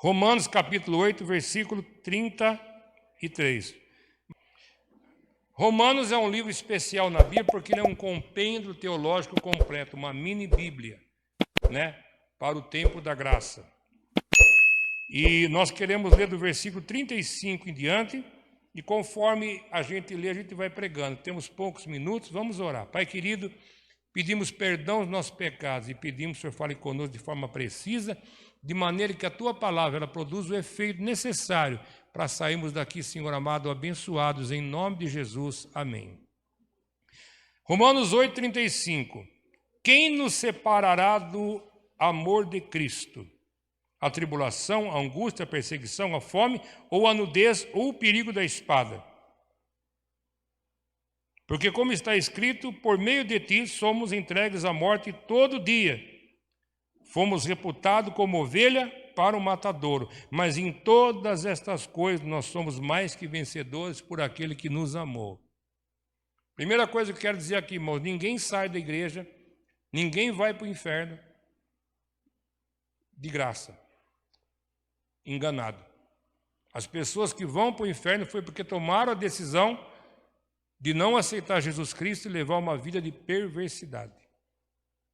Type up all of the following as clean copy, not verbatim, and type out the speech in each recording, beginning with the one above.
Romanos capítulo 8, versículo 33. Romanos é um livro especial na Bíblia porque ele é um compêndio teológico completo, uma mini Bíblia, né, para o tempo da graça. E nós queremos ler do versículo 35 em diante, e conforme a gente lê, a gente vai pregando. Temos poucos minutos, vamos orar. Pai querido, pedimos perdão dos nossos pecados e pedimos que o Senhor fale conosco de forma precisa, de maneira que a Tua palavra ela produza o efeito necessário para sairmos daqui, Senhor amado, abençoados, em nome de Jesus. Amém. Romanos 8, 35. Quem nos separará do amor de Cristo? A tribulação, a angústia, a perseguição, a fome, ou a nudez, ou o perigo da espada? Porque como está escrito, por meio de ti somos entregues à morte todo dia. Fomos reputados como ovelha para o matadouro, mas em todas estas coisas nós somos mais que vencedores por aquele que nos amou. Primeira coisa que eu quero dizer aqui, irmãos, ninguém sai da igreja, ninguém vai para o inferno de graça, enganado. As pessoas que vão para o inferno foi porque tomaram a decisão de não aceitar Jesus Cristo e levar uma vida de perversidade.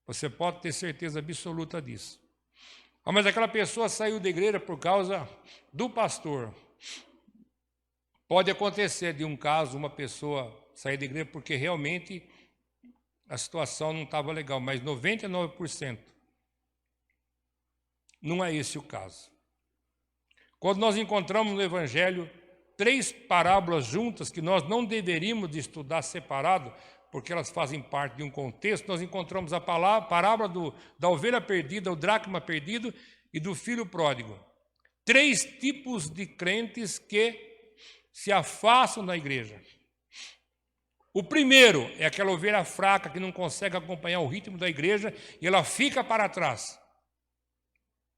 Você pode ter certeza absoluta disso. Mas aquela pessoa saiu da igreja por causa do pastor. Pode acontecer de um caso, uma pessoa sair da igreja porque realmente a situação não estava legal, mas 99% não é esse o caso. Quando nós encontramos no Evangelho 3 parábolas juntas que nós não deveríamos de estudar separado, porque elas fazem parte de um contexto, nós encontramos a parábola da ovelha perdida, o dracma perdido e do filho pródigo. 3 tipos de crentes que se afastam da igreja. O primeiro é aquela ovelha fraca que não consegue acompanhar o ritmo da igreja e ela fica para trás.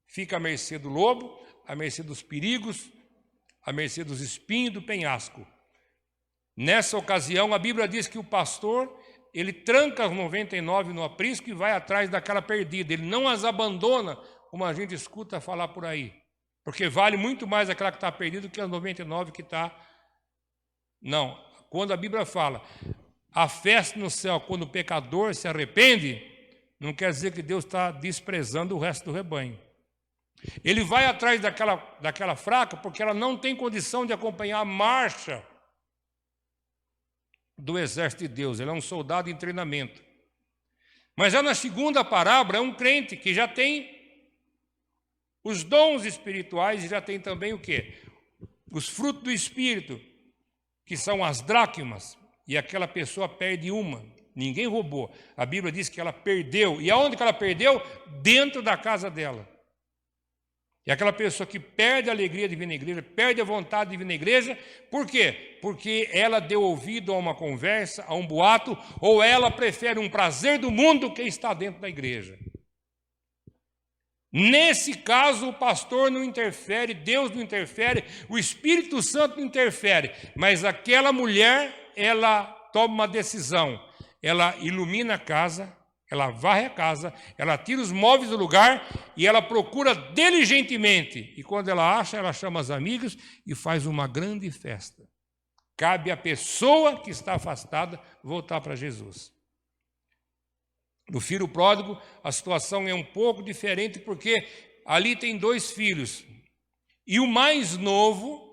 Fica à mercê do lobo, à mercê dos perigos, à mercê dos espinhos e do penhasco. Nessa ocasião, a Bíblia diz que o pastor, ele tranca as 99 no aprisco e vai atrás daquela perdida. Ele não as abandona, como a gente escuta falar por aí. Porque vale muito mais aquela que está perdida do que as 99 que está... Não. Quando a Bíblia fala, a festa no céu quando o pecador se arrepende, não quer dizer que Deus está desprezando o resto do rebanho. Ele vai atrás daquela fraca porque ela não tem condição de acompanhar a marcha do exército de Deus. Ele é um soldado em treinamento. Mas já na segunda parábola é um crente que já tem os dons espirituais e já tem também o quê? Os frutos do Espírito, que são as dracmas, e aquela pessoa perde uma. Ninguém roubou. A Bíblia diz que ela perdeu. E aonde que ela perdeu? Dentro da casa dela. E aquela pessoa que perde a alegria de vir na igreja, perde a vontade de vir na igreja, por quê? Porque ela deu ouvido a uma conversa, a um boato, ou ela prefere um prazer do mundo que está dentro da igreja. Nesse caso, o pastor não interfere, Deus não interfere, o Espírito Santo não interfere, mas aquela mulher, ela toma uma decisão, ela ilumina a casa, ela varre a casa, ela tira os móveis do lugar e ela procura diligentemente. E quando ela acha, ela chama as amigas e faz uma grande festa. Cabe à pessoa que está afastada voltar para Jesus. No filho pródigo, a situação é um pouco diferente porque ali tem 2 filhos. E o mais novo,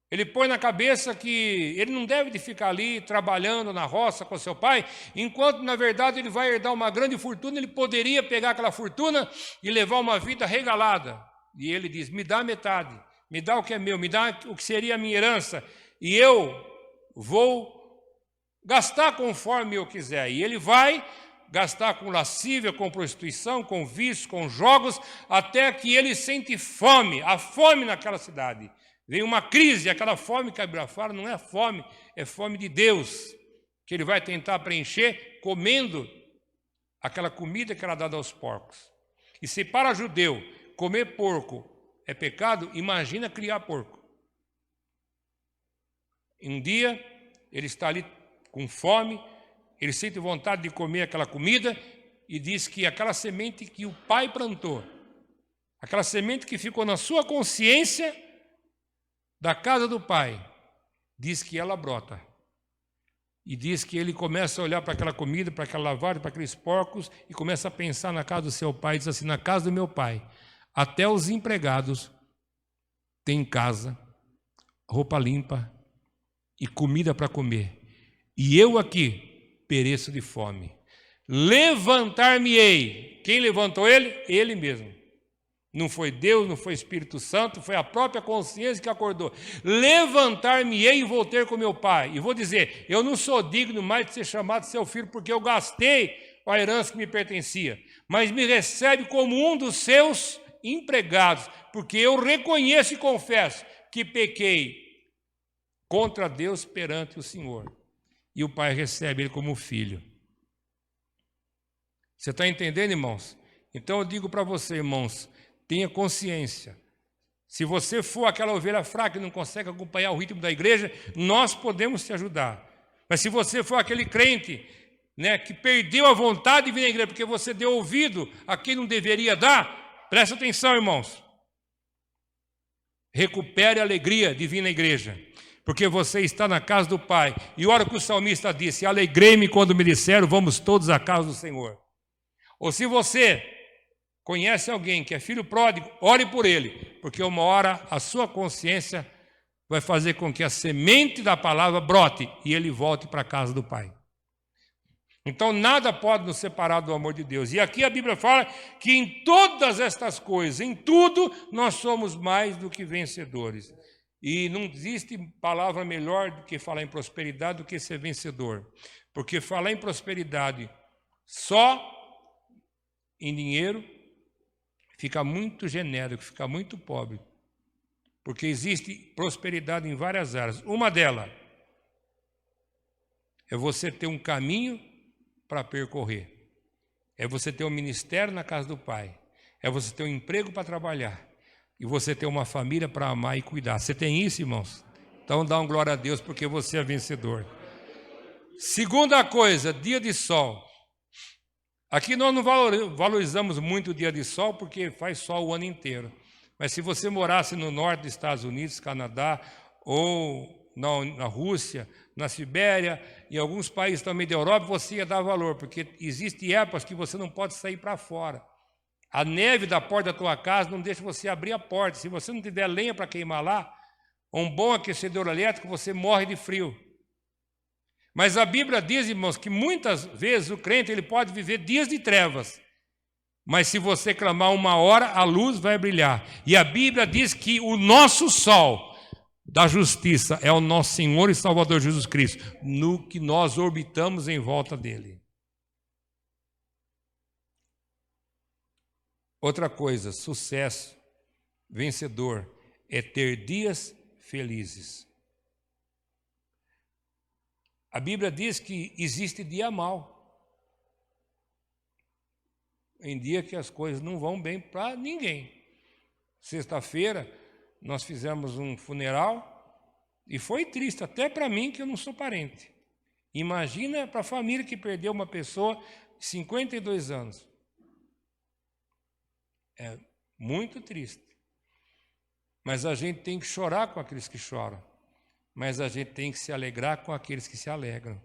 ele põe na cabeça que ele não deve de ficar ali trabalhando na roça com seu pai, enquanto, na verdade, ele vai herdar uma grande fortuna, ele poderia pegar aquela fortuna e levar uma vida regalada. E ele diz, me dá metade, me dá o que é meu, me dá o que seria a minha herança, e eu vou gastar conforme eu quiser. E ele vai gastar com lascívia, com prostituição, com vício, com jogos, até que ele sente fome, a fome naquela cidade. Vem uma crise, aquela fome que a Bíblia fala não é fome, é fome de Deus, que ele vai tentar preencher comendo aquela comida que era dada aos porcos. E se para judeu comer porco é pecado, imagina criar porco. Um dia ele está ali com fome, ele sente vontade de comer aquela comida e diz que aquela semente que o pai plantou, aquela semente que ficou na sua consciência da casa do Pai, diz que ela brota. E diz que ele começa a olhar para aquela comida, para aquela lavagem, para aqueles porcos, e começa a pensar na casa do seu pai, diz assim, na casa do meu pai, até os empregados têm casa, roupa limpa e comida para comer. E eu aqui pereço de fome. Levantar-me-ei. Quem levantou ele? Ele mesmo. Não foi Deus, não foi Espírito Santo, foi a própria consciência que acordou. Levantar-me-ei e vou ter com meu pai. E vou dizer, eu não sou digno mais de ser chamado seu filho, porque eu gastei a herança que me pertencia. Mas me recebe como um dos seus empregados, porque eu reconheço e confesso que pequei contra Deus perante o Senhor. E o pai recebe ele como filho. Você está entendendo, irmãos? Então eu digo para você, irmãos, tenha consciência. Se você for aquela ovelha fraca que não consegue acompanhar o ritmo da igreja, nós podemos te ajudar. Mas se você for aquele crente, né, que perdeu a vontade de vir à igreja porque você deu ouvido a quem não deveria dar, presta atenção, irmãos. Recupere a alegria de vir na igreja, porque você está na casa do Pai. E olha o que o salmista disse, alegrei-me quando me disseram, vamos todos à casa do Senhor. Ou se você conhece alguém que é filho pródigo, ore por ele, porque uma hora a sua consciência vai fazer com que a semente da palavra brote e ele volte para a casa do Pai. Então nada pode nos separar do amor de Deus. E aqui a Bíblia fala que em todas estas coisas, em tudo, nós somos mais do que vencedores. E não existe palavra melhor do que falar em prosperidade do que ser vencedor. Porque falar em prosperidade só em dinheiro fica muito genérico, fica muito pobre. Porque existe prosperidade em várias áreas. Uma delas é você ter um caminho para percorrer. É você ter um ministério na casa do Pai. É você ter um emprego para trabalhar. E você ter uma família para amar e cuidar. Você tem isso, irmãos? Então dá uma glória a Deus porque você é vencedor. Segunda coisa, dia de sol. Aqui nós não valorizamos muito o dia de sol porque faz sol o ano inteiro. Mas se você morasse no norte dos Estados Unidos, Canadá, ou na Rússia, na Sibéria, em alguns países também da Europa, você ia dar valor, porque existem épocas que você não pode sair para fora. A neve da porta da tua casa não deixa você abrir a porta. Se você não tiver lenha para queimar lá, um bom aquecedor elétrico, você morre de frio. Mas a Bíblia diz, irmãos, que muitas vezes o crente ele pode viver dias de trevas. Mas se você clamar uma hora, a luz vai brilhar. E a Bíblia diz que o nosso sol da justiça é o nosso Senhor e Salvador Jesus Cristo, no que nós orbitamos em volta dele. Outra coisa, sucesso, vencedor, é ter dias felizes. A Bíblia diz que existe dia mau. Em dia que as coisas não vão bem para ninguém. Sexta-feira, nós fizemos um funeral e foi triste, até para mim, que eu não sou parente. Imagina para a família que perdeu uma pessoa de 52 anos. É muito triste. Mas a gente tem que chorar com aqueles que choram. Mas a gente tem que se alegrar com aqueles que se alegram.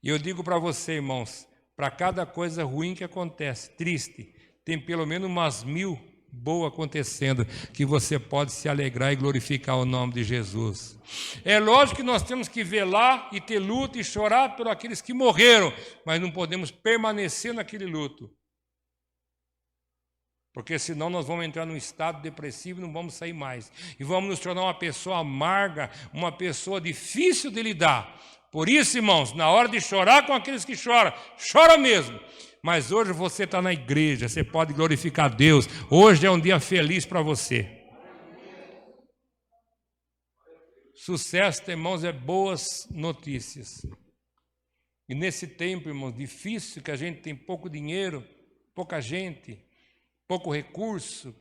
E eu digo para você, irmãos, para cada coisa ruim que acontece, triste, tem pelo menos umas 1000 boas acontecendo, que você pode se alegrar e glorificar o nome de Jesus. É lógico que nós temos que velar e ter luto e chorar por aqueles que morreram, mas não podemos permanecer naquele luto. Porque senão nós vamos entrar num estado depressivo e não vamos sair mais. E vamos nos tornar uma pessoa amarga, uma pessoa difícil de lidar. Por isso, irmãos, na hora de chorar com aqueles que choram, chora mesmo. Mas hoje você está na igreja, você pode glorificar Deus. Hoje é um dia feliz para você. Sucesso, irmãos, é boas notícias. E nesse tempo, irmãos, difícil, que a gente tem pouco dinheiro, pouca gente, pouco recurso,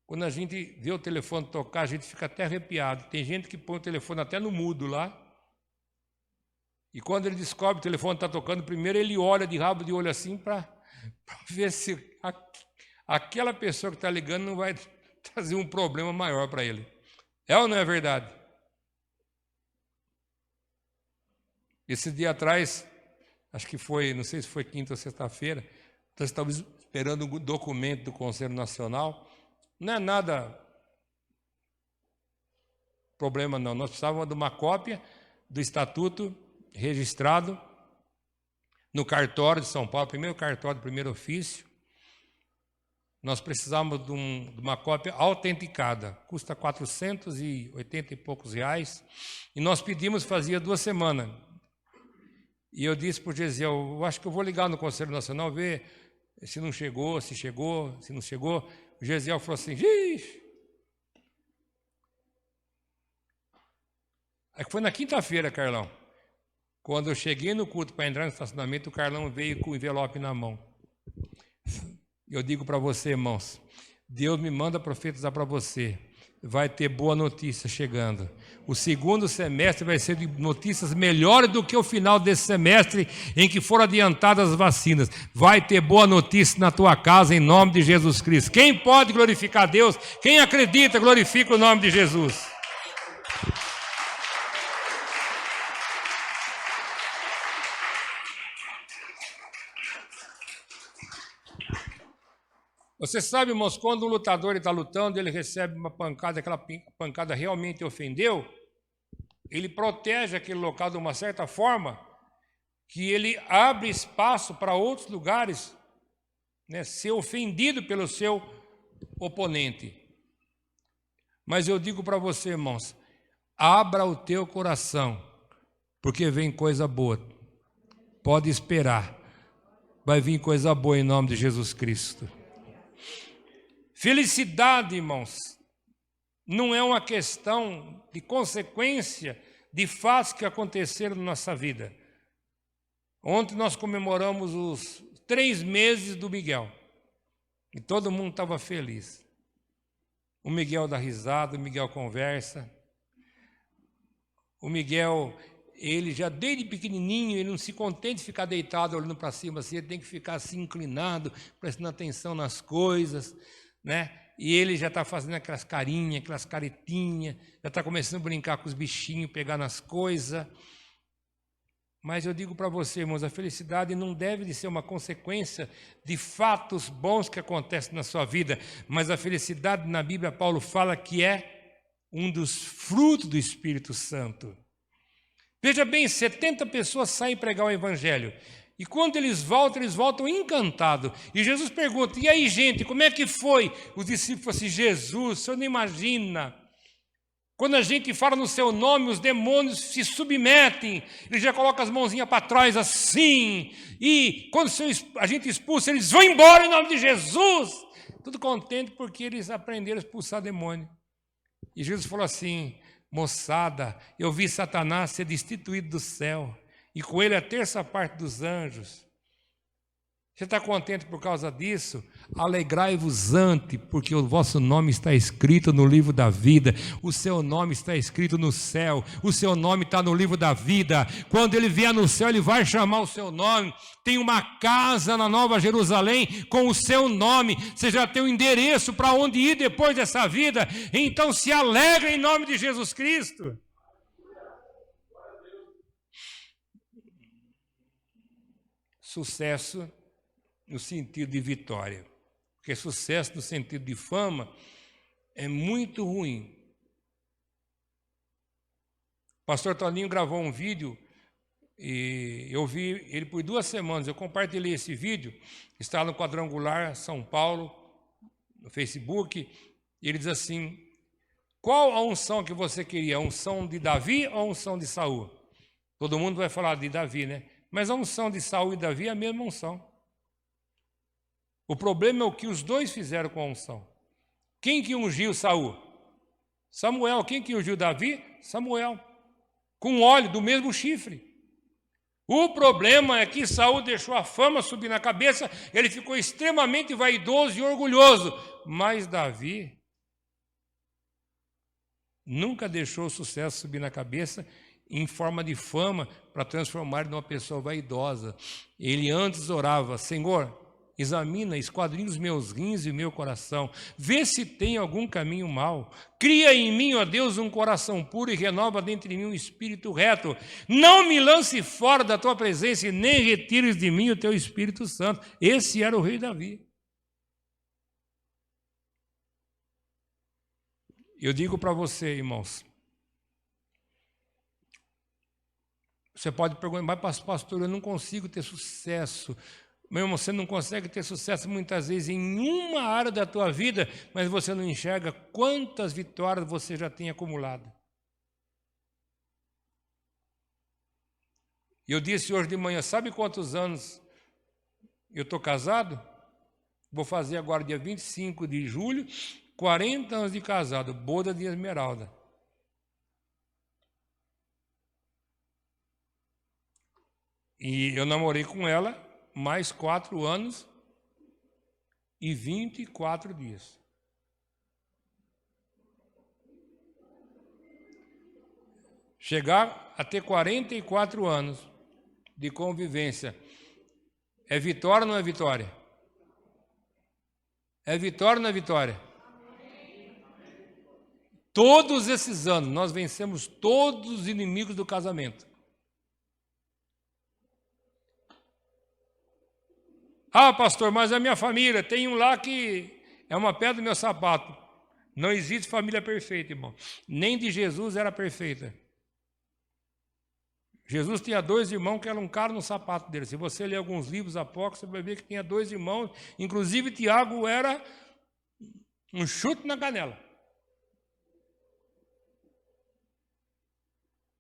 quando a gente vê o telefone tocar, a gente fica até arrepiado. Tem gente que põe o telefone até no mudo lá. E quando ele descobre que o telefone está tocando, primeiro ele olha de rabo de olho assim para ver se aquela pessoa que está ligando não vai trazer um problema maior para ele. É ou não é verdade? Esse dia atrás, acho que foi, não sei se foi quinta ou sexta-feira, nós estávamos esperando um documento do Conselho Nacional. Não é nada problema não, nós precisávamos de uma cópia do estatuto registrado no cartório de São Paulo, primeiro cartório do primeiro ofício. Nós precisávamos de uma cópia autenticada, custa 480 e poucos reais, e nós pedimos fazia 2 semanas. E eu disse para o Gesiel, eu acho que eu vou ligar no Conselho Nacional, ver se não chegou, se chegou, se não chegou. O Gesiel falou assim, ixi. Aí foi na quinta-feira, Carlão. Quando eu cheguei no culto para entrar no estacionamento, o Carlão veio com o envelope na mão. Eu digo para você, irmãos, Deus me manda profetizar para você. Vai ter boa notícia chegando. O segundo semestre vai ser de notícias melhores do que o final desse semestre em que foram adiantadas as vacinas. Vai ter boa notícia na tua casa em nome de Jesus Cristo. Quem pode glorificar a Deus? Quem acredita, glorifica o nome de Jesus. Você sabe, irmãos, quando um lutador está lutando, ele recebe uma pancada, aquela pancada realmente ofendeu, ele protege aquele local de uma certa forma que ele abre espaço para outros lugares, né, ser ofendido pelo seu oponente. Mas eu digo para você, irmãos, abra o teu coração, porque vem coisa boa. Pode esperar, vai vir coisa boa em nome de Jesus Cristo. Felicidade, irmãos, não é uma questão de consequência de fatos que aconteceram na nossa vida. Ontem nós comemoramos os 3 meses do Miguel e todo mundo estava feliz. O Miguel dá risada, o Miguel conversa. O Miguel, ele já desde pequenininho, ele não se contenta de ficar deitado olhando para cima assim, ele tem que ficar assim inclinado, prestando atenção nas coisas, né? E ele já está fazendo aquelas carinhas, aquelas caretinhas, já está começando a brincar com os bichinhos, pegar nas coisas. Mas eu digo para você, irmãos, a felicidade não deve de ser uma consequência de fatos bons que acontecem na sua vida, mas a felicidade na Bíblia, Paulo fala que é um dos frutos do Espírito Santo. Veja bem, 70 pessoas saem pregar o Evangelho. E quando eles voltam encantados. E Jesus pergunta, e aí, gente, como é que foi? Os discípulos falam assim, Jesus, o senhor não imagina. Quando a gente fala no seu nome, os demônios se submetem. Ele já coloca as mãozinhas para trás assim. E quando a gente expulsa, eles vão embora em nome de Jesus. Tudo contente porque eles aprenderam a expulsar demônio. E Jesus falou assim, moçada, eu vi Satanás ser destituído do céu. E com ele a 1/3 dos anjos. Você está contente por causa disso? Alegrai-vos ante, porque o vosso nome está escrito no livro da vida. O seu nome está escrito no céu. O seu nome está no livro da vida. Quando ele vier no céu, ele vai chamar o seu nome. Tem uma casa na Nova Jerusalém com o seu nome. Você já tem o endereço para onde ir depois dessa vida. Então se alegre em nome de Jesus Cristo. Sucesso no sentido de vitória, porque sucesso no sentido de fama é muito ruim. O pastor Toninho gravou um vídeo e eu vi ele por 2 semanas, eu compartilhei esse vídeo, está no Quadrangular São Paulo, no Facebook, e ele diz assim, qual a unção que você queria, a unção de Davi ou a unção de Saul? Todo mundo vai falar de Davi, né? Mas a unção de Saul e Davi é a mesma unção. O problema é o que os dois fizeram com a unção. Quem que ungiu Saul? Samuel. Quem que ungiu Davi? Samuel. Com óleo do mesmo chifre. O problema é que Saul deixou a fama subir na cabeça, ele ficou extremamente vaidoso e orgulhoso. Mas Davi nunca deixou o sucesso subir na cabeça em forma de fama para transformar ele numa pessoa vaidosa. Ele antes orava, Senhor, examina, esquadrinha os meus rins e o meu coração, vê se tem algum caminho mau. Cria em mim, ó Deus, um coração puro e renova dentro de mim um espírito reto. Não me lance fora da tua presença e nem retires de mim o teu Espírito Santo. Esse era o rei Davi. Eu digo para você, irmãos, você pode perguntar, mas pastor, eu não consigo ter sucesso. Meu irmão, você não consegue ter sucesso muitas vezes em uma área da tua vida, mas você não enxerga quantas vitórias você já tem acumulado. Eu disse hoje de manhã, sabe quantos anos eu estou casado? Vou fazer agora dia 25 de julho, 40 anos de casado, boda de Esmeralda. E eu namorei com ela mais 4 anos e 24 dias. Chegar a ter 44 anos de convivência, é vitória ou não é vitória? É vitória ou não é vitória? Todos esses anos, nós vencemos todos os inimigos do casamento. Ah, pastor, mas a minha família, tem um lá que é uma pedra do meu sapato. Não existe família perfeita, irmão. Nem de Jesus era perfeita. Jesus tinha 2 irmãos que eram um cara no sapato dele. Se você ler alguns livros apócrifos, você vai ver que tinha 2 irmãos. Inclusive, Tiago era um chute na canela.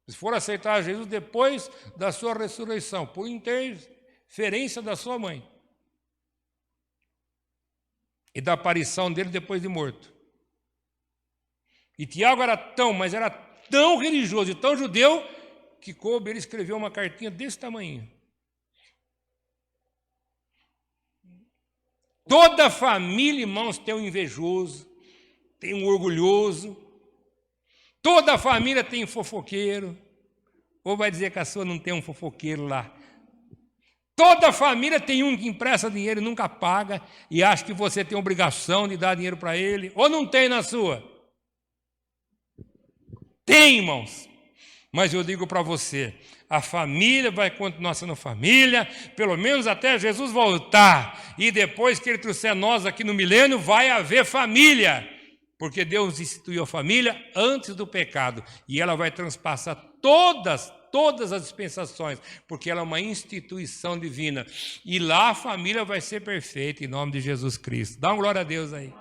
Se for aceitar Jesus depois da sua ressurreição, por interferência da sua mãe e da aparição dele depois de morto. E Tiago era tão religioso e tão judeu que coube ele escreveu uma cartinha desse tamanho. Toda família, irmãos, tem um invejoso, tem um orgulhoso. Toda família tem um fofoqueiro. Ou vai dizer que a sua não tem um fofoqueiro lá? Toda família tem um que empresta dinheiro e nunca paga e acha que você tem obrigação de dar dinheiro para ele. Ou não tem na sua? Tem, irmãos. Mas eu digo para você, a família vai continuar sendo família, pelo menos até Jesus voltar. E depois que ele trouxer nós aqui no milênio, vai haver família. Porque Deus instituiu a família antes do pecado. E ela vai transpassar todas as dispensações, porque ela é uma instituição divina. E lá a família vai ser perfeita, em nome de Jesus Cristo. Dá uma glória a Deus aí.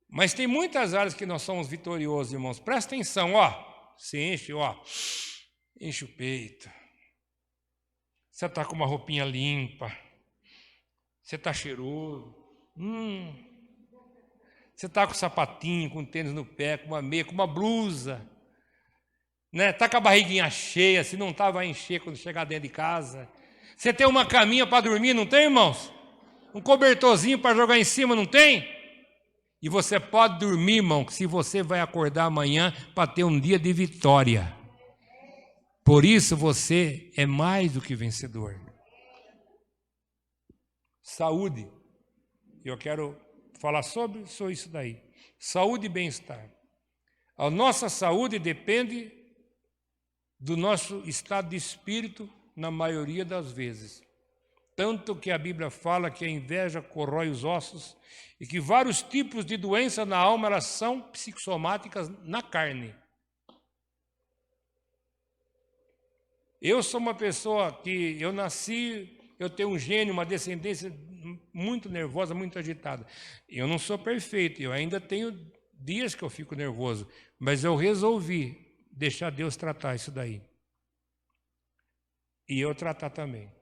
Mas tem muitas áreas que nós somos vitoriosos, irmãos. Presta atenção, ó. Se enche, ó. Enche o peito. Você está com uma roupinha limpa. Você está cheiroso. Você está com sapatinho, com tênis no pé, com uma meia, com uma blusa. Né? Está com a barriguinha cheia. Se não está, vai encher quando chegar dentro de casa. Você tem uma caminha para dormir, não tem, irmãos? Um cobertorzinho para jogar em cima, não tem? E você pode dormir, irmão, se você vai acordar amanhã para ter um dia de vitória. Por isso você é mais do que vencedor. Saúde. Eu quero falar sobre isso daí. Saúde e bem-estar. A nossa saúde depende do nosso estado de espírito na maioria das vezes. Tanto que a Bíblia fala que a inveja corrói os ossos e que vários tipos de doença na alma elas são psicossomáticas na carne. Eu sou uma pessoa que eu nasci, eu tenho um gênio, uma descendência muito nervosa, muito agitada. Eu não sou perfeito, eu ainda tenho dias que eu fico nervoso, mas eu resolvi deixar Deus tratar isso daí. E eu tratar também.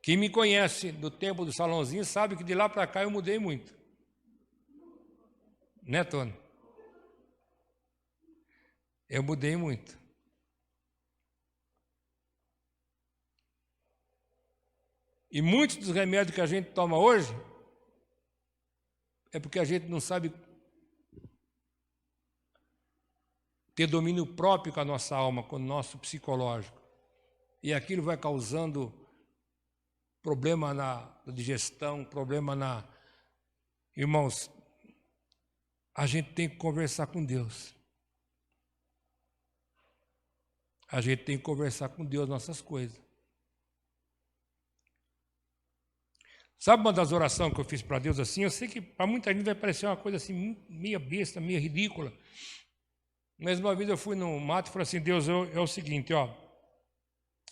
Quem me conhece do tempo do salãozinho sabe que de lá para cá eu mudei muito. Né, Tony? Eu mudei muito. E muitos dos remédios que a gente toma hoje é porque a gente não sabe ter domínio próprio com a nossa alma, com o nosso psicológico. e aquilo vai causando problema na digestão, problema na... Irmãos, a gente tem que conversar com Deus. A gente tem que conversar com Deus nossas coisas. Sabe uma das orações que eu fiz para Deus assim? Eu sei que para muita gente vai parecer uma coisa assim, meia besta, meia ridícula. Mas uma vez eu fui no mato e falei assim, Deus, é o seguinte, ó.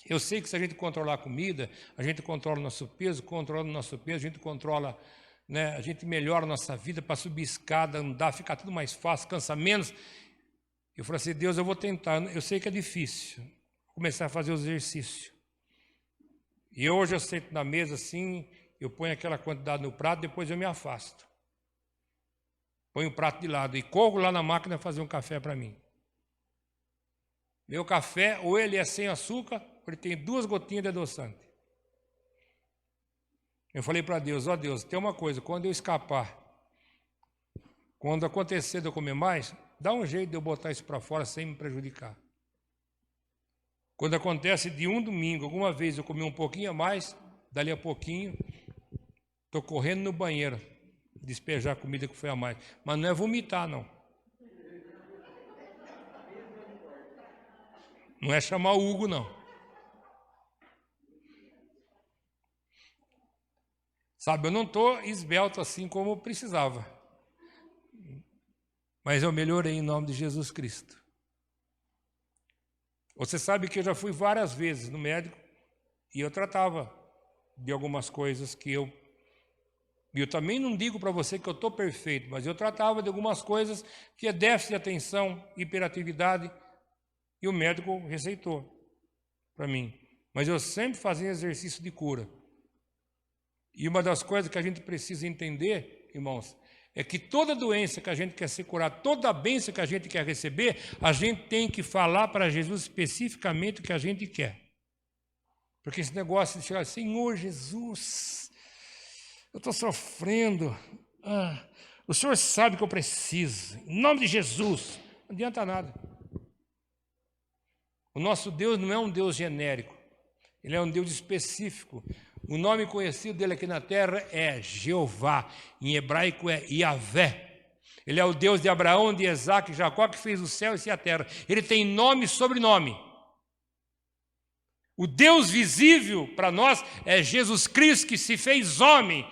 Eu sei que se a gente controlar a comida, a gente controla o nosso peso, a gente controla, né, a gente melhora a nossa vida para subir escada, andar, ficar tudo mais fácil, cansa menos. Eu falei assim, Deus, eu vou tentar, eu sei que é difícil, vou começar a fazer os exercícios. E hoje eu sento na mesa assim, eu ponho aquela quantidade no prato, depois eu me afasto. Ponho o prato de lado e corro lá na máquina fazer um café para mim. Meu café, ou ele é sem açúcar, ou ele tem 2 gotinhas de adoçante. Eu falei para Deus, ó Deus, tem uma coisa, quando eu escapar, quando acontecer de eu comer mais, dá um jeito de eu botar isso para fora sem me prejudicar. Quando acontece de um domingo, alguma vez eu comi um pouquinho a mais, dali a pouquinho, estou correndo no banheiro, despejar a comida que foi a mais. Mas não é vomitar, não. Não é chamar o Hugo, não. Sabe, eu não estou esbelto assim como eu precisava. Mas eu melhorei em nome de Jesus Cristo. Você sabe que eu já fui várias vezes no médico e eu tratava de algumas coisas que eu também não digo para você que eu estou perfeito, mas eu tratava de algumas coisas que é déficit de atenção, hiperatividade, e o médico receitou para mim. Mas eu sempre fazia exercício de cura. E uma das coisas que a gente precisa entender, irmãos, é que toda doença que a gente quer se curar, toda bênção que a gente quer receber, a gente tem que falar para Jesus especificamente o que a gente quer. Porque esse negócio de chegar, Senhor Jesus, eu estou sofrendo, o Senhor sabe que eu preciso, em nome de Jesus, não adianta nada. O nosso Deus não é um Deus genérico, Ele é um Deus específico. O nome conhecido dele aqui na terra é Jeová, em hebraico é Yahvé. Ele é o Deus de Abraão, de Isaac e Jacó, que fez o céu e a terra. Ele tem nome e sobrenome. O Deus visível para nós é Jesus Cristo, que se fez homem.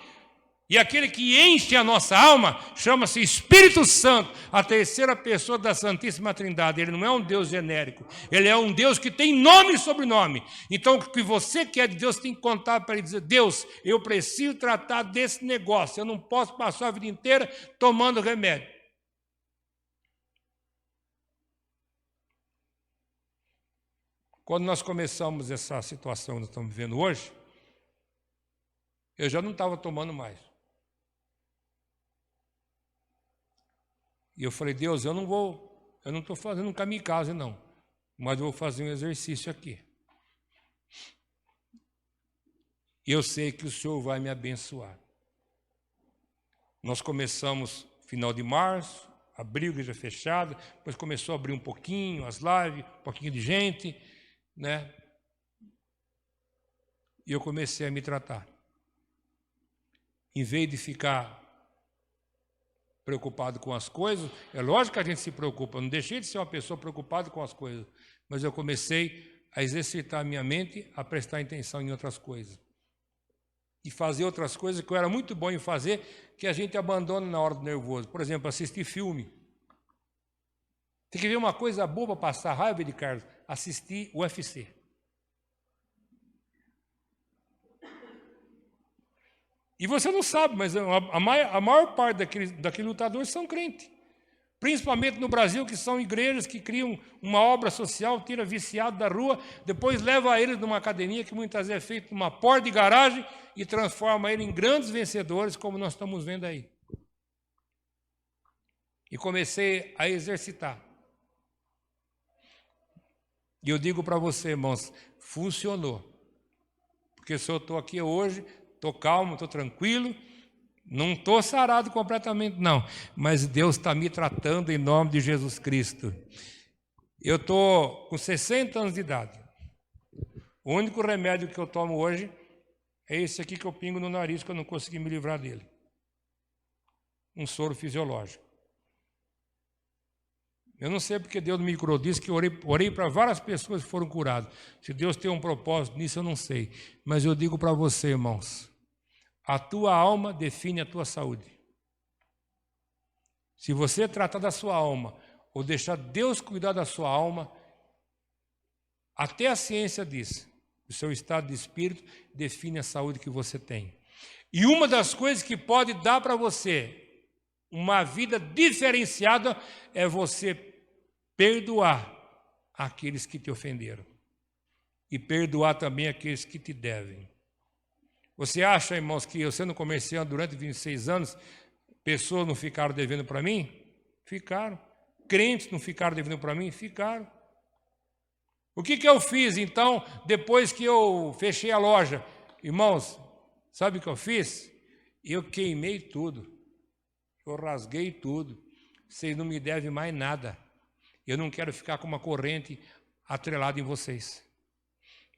E aquele que enche a nossa alma chama-se Espírito Santo, a terceira pessoa da Santíssima Trindade. Ele não é um Deus genérico, ele é um Deus que tem nome e sobrenome. Então, o que você quer de Deus tem que contar para ele dizer, Deus, eu preciso tratar desse negócio, eu não posso passar a vida inteira tomando remédio. Quando nós começamos essa situação que nós estamos vivendo hoje, eu já não estava tomando mais. E eu falei, Deus, eu não estou fazendo um kamikaze, não, mas eu vou fazer um exercício aqui. E eu sei que o Senhor vai me abençoar. Nós começamos final de março, abril, igreja fechada, depois começou a abrir um pouquinho, as lives, um pouquinho de gente, né? E eu comecei a me tratar. Em vez de ficar preocupado com as coisas, é lógico que a gente se preocupa, eu não deixei de ser uma pessoa preocupada com as coisas, mas eu comecei a exercitar a minha mente, a prestar atenção em outras coisas. E fazer outras coisas que eu era muito bom em fazer, que a gente abandona na hora do nervoso. Por exemplo, assistir filme. Tem que ver uma coisa boa para passar raiva de Carlos, assistir UFC. E você não sabe, mas a maior parte daqueles lutadores são crentes. Principalmente no Brasil, que são igrejas que criam uma obra social, tira viciado da rua, depois leva eles numa academia que muitas vezes é feita numa porta de garagem e transforma eles em grandes vencedores, como nós estamos vendo aí. E comecei a exercitar. E eu digo para você, irmãos, funcionou. Porque se eu estou aqui hoje, estou calmo, estou tranquilo, não estou sarado completamente, não. Mas Deus está me tratando em nome de Jesus Cristo. Eu estou com 60 anos de idade. O único remédio que eu tomo hoje é esse aqui que eu pingo no nariz, que eu não consegui me livrar dele. Um soro fisiológico. Eu não sei porque Deus me curou disso, que eu orei para várias pessoas que foram curadas. Se Deus tem um propósito nisso, eu não sei. Mas eu digo para você, irmãos, a tua alma define a tua saúde. Se você tratar da sua alma, ou deixar Deus cuidar da sua alma, até a ciência diz, o seu estado de espírito define a saúde que você tem. E uma das coisas que pode dar para você uma vida diferenciada é você perdoar aqueles que te ofenderam e perdoar também aqueles que te devem. Você acha, irmãos, que eu sendo comerciante durante 26 anos, pessoas não ficaram devendo para mim? Ficaram. Crentes não ficaram devendo para mim? Ficaram. O que eu fiz, então, depois que eu fechei a loja? Irmãos, sabe o que eu fiz? Eu queimei tudo. Eu rasguei tudo. Vocês não me devem mais nada. Eu não quero ficar com uma corrente atrelada em vocês.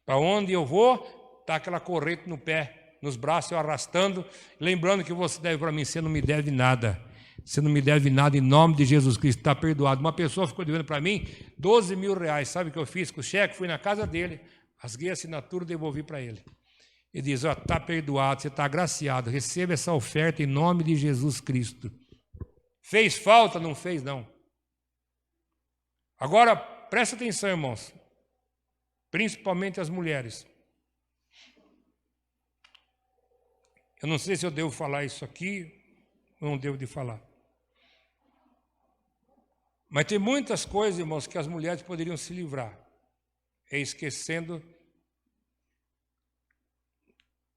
Para onde eu vou, está aquela corrente no pé, nos braços, eu arrastando, lembrando que você deve para mim, você não me deve nada. Você não me deve nada em nome de Jesus Cristo, está perdoado. Uma pessoa ficou devendo para mim 12 mil reais. Sabe o que eu fiz com o cheque? Fui na casa dele, rasguei a assinatura e devolvi para ele. Ele diz, está perdoado, você está agraciado, receba essa oferta em nome de Jesus Cristo. Fez falta? Não fez, não. Agora, presta atenção, irmãos, principalmente as mulheres. Eu não sei se eu devo falar isso aqui ou não devo de falar. Mas tem muitas coisas, irmãos, que as mulheres poderiam se livrar, esquecendo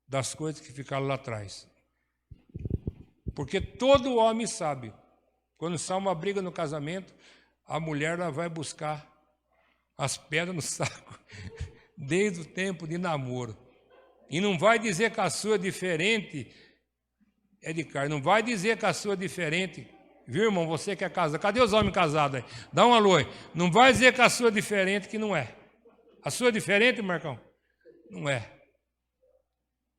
das coisas que ficaram lá atrás. Porque todo homem sabe, quando sai uma briga no casamento, a mulher ela vai buscar as pedras no saco, desde o tempo de namoro. E não vai dizer que a sua é diferente, é de carne, não vai dizer que a sua é diferente. Viu, irmão, você que é casado, cadê os homens casados aí? Dá um alô aí. Não vai dizer que a sua é diferente, que não é. A sua é diferente, Marcão? Não é.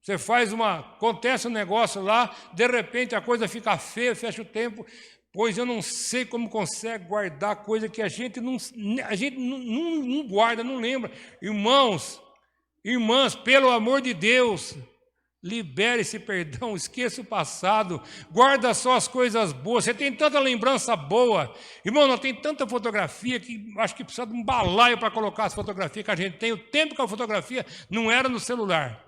Você acontece um negócio lá, de repente a coisa fica feia, fecha o tempo, pois eu não sei como consegue guardar coisa que a gente não guarda, não lembra. Irmãos, irmãs, pelo amor de Deus, libere esse perdão, esqueça o passado, guarda só as coisas boas. Você tem tanta lembrança boa. Irmão, não tem tanta fotografia que acho que precisa de um balaio para colocar as fotografias que a gente tem. O tempo que a fotografia não era no celular.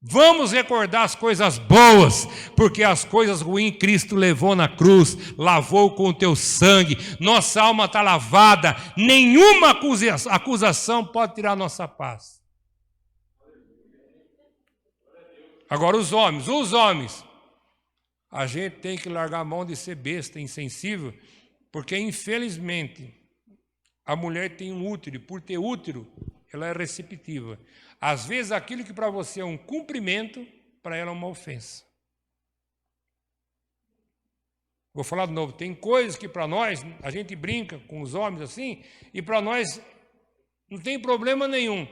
Vamos recordar as coisas boas, porque as coisas ruins Cristo levou na cruz, lavou com o teu sangue, nossa alma está lavada, nenhuma acusação pode tirar nossa paz. Agora os homens, a gente tem que largar a mão de ser besta, insensível, porque infelizmente a mulher tem um útero, e por ter útero, ela é receptiva. Às vezes aquilo que para você é um cumprimento, para ela é uma ofensa. Vou falar de novo, tem coisas que para nós, a gente brinca com os homens assim, e para nós não tem problema nenhum,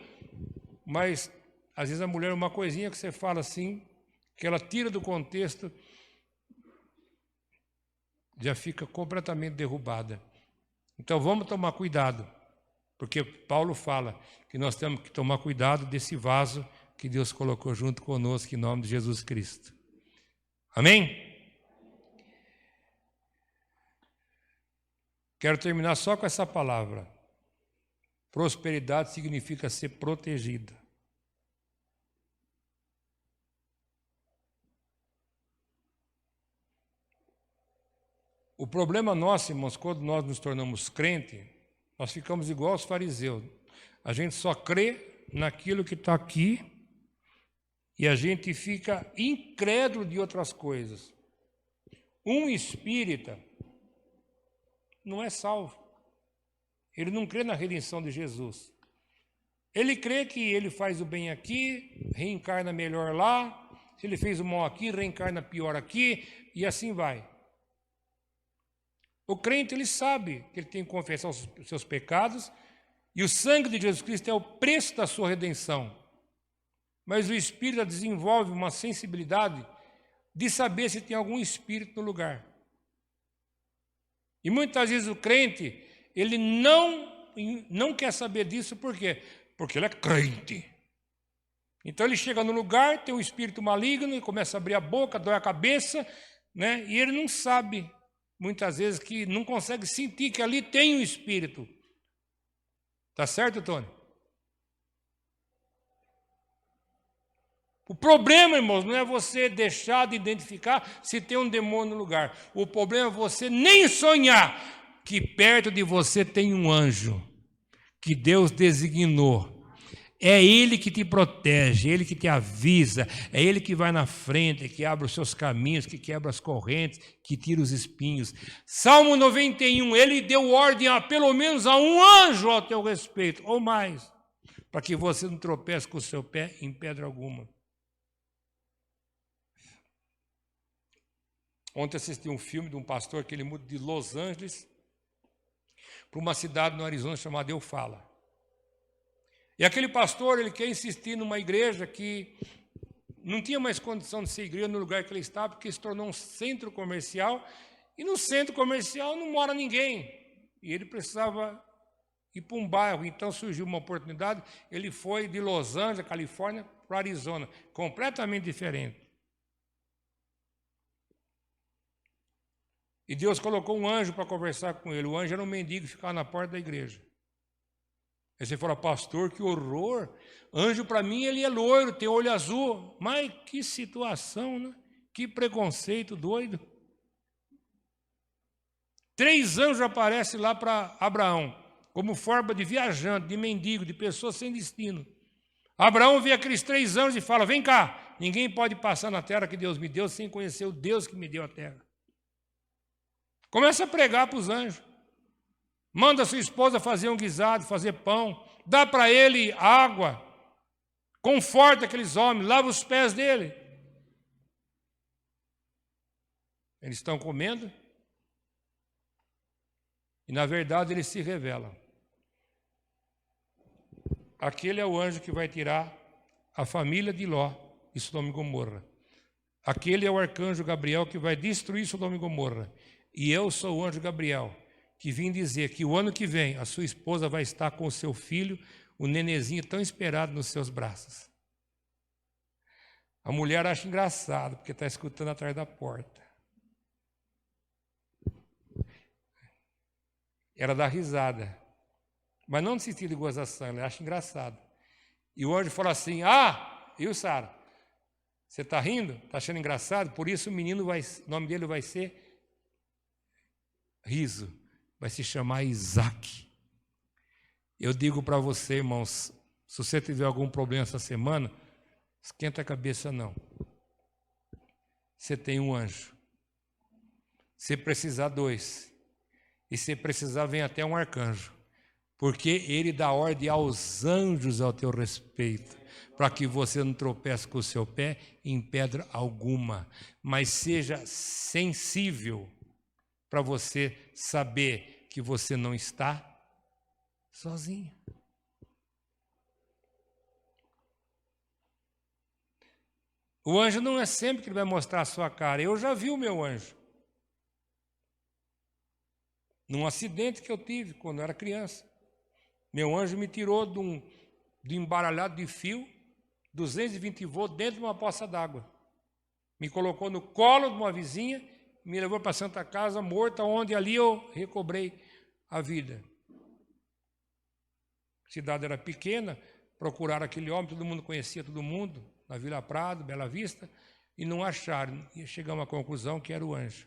mas às vezes a mulher, uma coisinha que você fala assim, que ela tira do contexto, já fica completamente derrubada. Então vamos tomar cuidado, porque Paulo fala que nós temos que tomar cuidado desse vaso que Deus colocou junto conosco em nome de Jesus Cristo. Amém? Quero terminar só com essa palavra. Prosperidade significa ser protegida. O problema nosso, irmãos, quando nós nos tornamos crentes, nós ficamos igual aos fariseus. A gente só crê naquilo que está aqui e a gente fica incrédulo de outras coisas. Um espírita não é salvo. Ele não crê na redenção de Jesus. Ele crê que ele faz o bem aqui, reencarna melhor lá, se ele fez o mal aqui, reencarna pior aqui, e assim vai. O crente, ele sabe que ele tem que confessar os seus pecados E o sangue de Jesus Cristo é o preço da sua redenção. Mas o Espírito desenvolve uma sensibilidade de saber se tem algum espírito no lugar. E muitas vezes o crente, ele não quer saber disso, por quê? Porque ele é crente. Então ele chega no lugar, tem um espírito maligno, e começa a abrir a boca, dói a cabeça, né? E ele não sabe, muitas vezes, que não consegue sentir que ali tem um espírito. Tá certo, Tony? O problema, irmãos, não é você deixar de identificar se tem um demônio no lugar. O problema é você nem sonhar que perto de você tem um anjo que Deus designou. É Ele que te protege, é Ele que te avisa, é Ele que vai na frente, que abre os seus caminhos, que quebra as correntes, que tira os espinhos. Salmo 91, Ele deu ordem a pelo menos a um anjo ao teu respeito, ou mais, para que você não tropece com o seu pé em pedra alguma. Ontem assisti um filme de um pastor que ele muda de Los Angeles para uma cidade no Arizona chamada Eufaula. E aquele pastor, ele quer insistir numa igreja que não tinha mais condição de ser igreja no lugar que ele estava, porque se tornou um centro comercial, e no centro comercial não mora ninguém. E ele precisava ir para um bairro, então surgiu uma oportunidade, ele foi de Los Angeles, Califórnia, para Arizona, completamente diferente. E Deus colocou um anjo para conversar com ele. O anjo era um mendigo que ficava na porta da igreja. Aí você fala, pastor, que horror. Anjo, para mim, ele é loiro, tem olho azul. Mas que situação, né? Que preconceito doido. 3 anjos aparecem lá para Abraão, como forma de viajante, de mendigo, de pessoa sem destino. Abraão vê aqueles 3 anjos e fala, vem cá, ninguém pode passar na terra que Deus me deu sem conhecer o Deus que me deu a terra. Começa a pregar para os anjos. Manda a sua esposa fazer um guisado, fazer pão. Dá para ele água. Conforta aqueles homens, lava os pés dele. Eles estão comendo. E, na verdade, eles se revelam. Aquele é o anjo que vai tirar a família de Ló de Sodoma e Gomorra. Aquele é o arcanjo Gabriel que vai destruir Sodoma e Gomorra. E eu sou o anjo Gabriel, que vim dizer que o ano que vem a sua esposa vai estar com o seu filho, o nenezinho tão esperado nos seus braços. A mulher acha engraçado, porque está escutando atrás da porta. Ela dá risada, mas não no sentido de gozação, ela acha engraçado. E o anjo fala assim, viu, Sara? Você está rindo? Está achando engraçado? Por isso o nome dele vai ser Riso, vai se chamar Isaac. Eu digo para você, irmãos, se você tiver algum problema essa semana, esquenta a cabeça não. Você tem um anjo. Se precisar 2. E se precisar, vem até um arcanjo. Porque ele dá ordem aos anjos ao teu respeito, para que você não tropece com o seu pé em pedra alguma, mas seja sensível para você saber que você não está sozinho. O anjo não é sempre que ele vai mostrar a sua cara. Eu já vi o meu anjo. Num acidente que eu tive quando eu era criança. Meu anjo me tirou de embaralhado de fio, 220 volts, dentro de uma poça d'água. Me colocou no colo de uma vizinha, me levou para a Santa Casa, morta, onde ali eu recobrei a vida. A cidade era pequena, procuraram aquele homem, todo mundo conhecia todo mundo, na Vila Prado, Bela Vista, e não acharam. E chegamos à conclusão que era o anjo.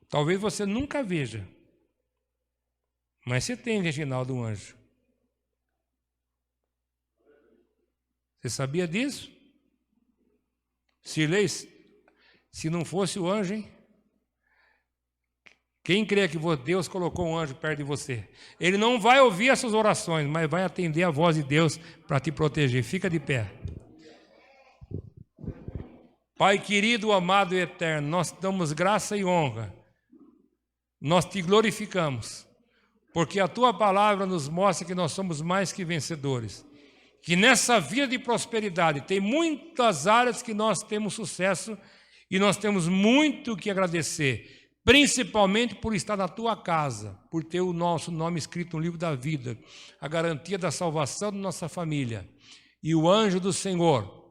Talvez você nunca veja, mas você tem, Reginaldo, um anjo. Você sabia disso? Cirlei, se não fosse o anjo, hein? Quem crê que Deus colocou um anjo perto de você? Ele não vai ouvir essas orações, mas vai atender a voz de Deus para te proteger. Fica de pé. Pai querido, amado e eterno, nós te damos graça e honra. Nós te glorificamos, porque a tua palavra nos mostra que nós somos mais que vencedores. Que nessa vida de prosperidade tem muitas áreas que nós temos sucesso e nós temos muito que agradecer, principalmente por estar na tua casa, por ter o nosso nome escrito no livro da vida, a garantia da salvação da nossa família e o anjo do Senhor,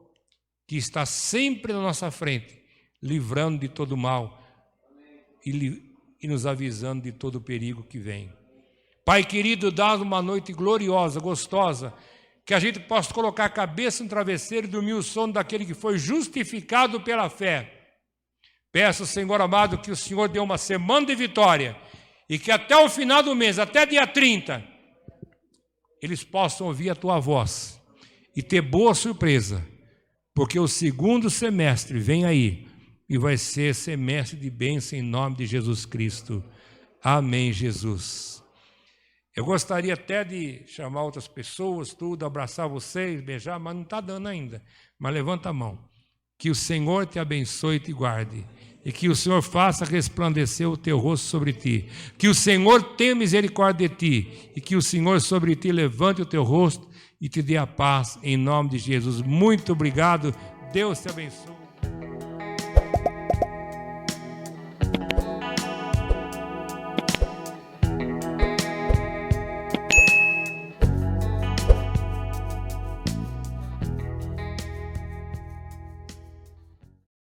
que está sempre na nossa frente, livrando de todo mal e nos avisando de todo o perigo que vem. Pai querido, dá uma noite gloriosa, gostosa, que a gente possa colocar a cabeça no travesseiro e dormir o sono daquele que foi justificado pela fé. Peço, Senhor amado, que o Senhor dê uma semana de vitória e que até o final do mês, até dia 30, eles possam ouvir a tua voz e ter boa surpresa, porque o segundo semestre vem aí e vai ser semestre de bênção em nome de Jesus Cristo. Amém, Jesus. Eu gostaria até de chamar outras pessoas, tudo, abraçar vocês, beijar, mas não está dando ainda. Mas levanta a mão. Que o Senhor te abençoe e te guarde. E que o Senhor faça resplandecer o teu rosto sobre ti. Que o Senhor tenha misericórdia de ti. E que o Senhor sobre ti levante o teu rosto e te dê a paz em nome de Jesus. Muito obrigado. Deus te abençoe.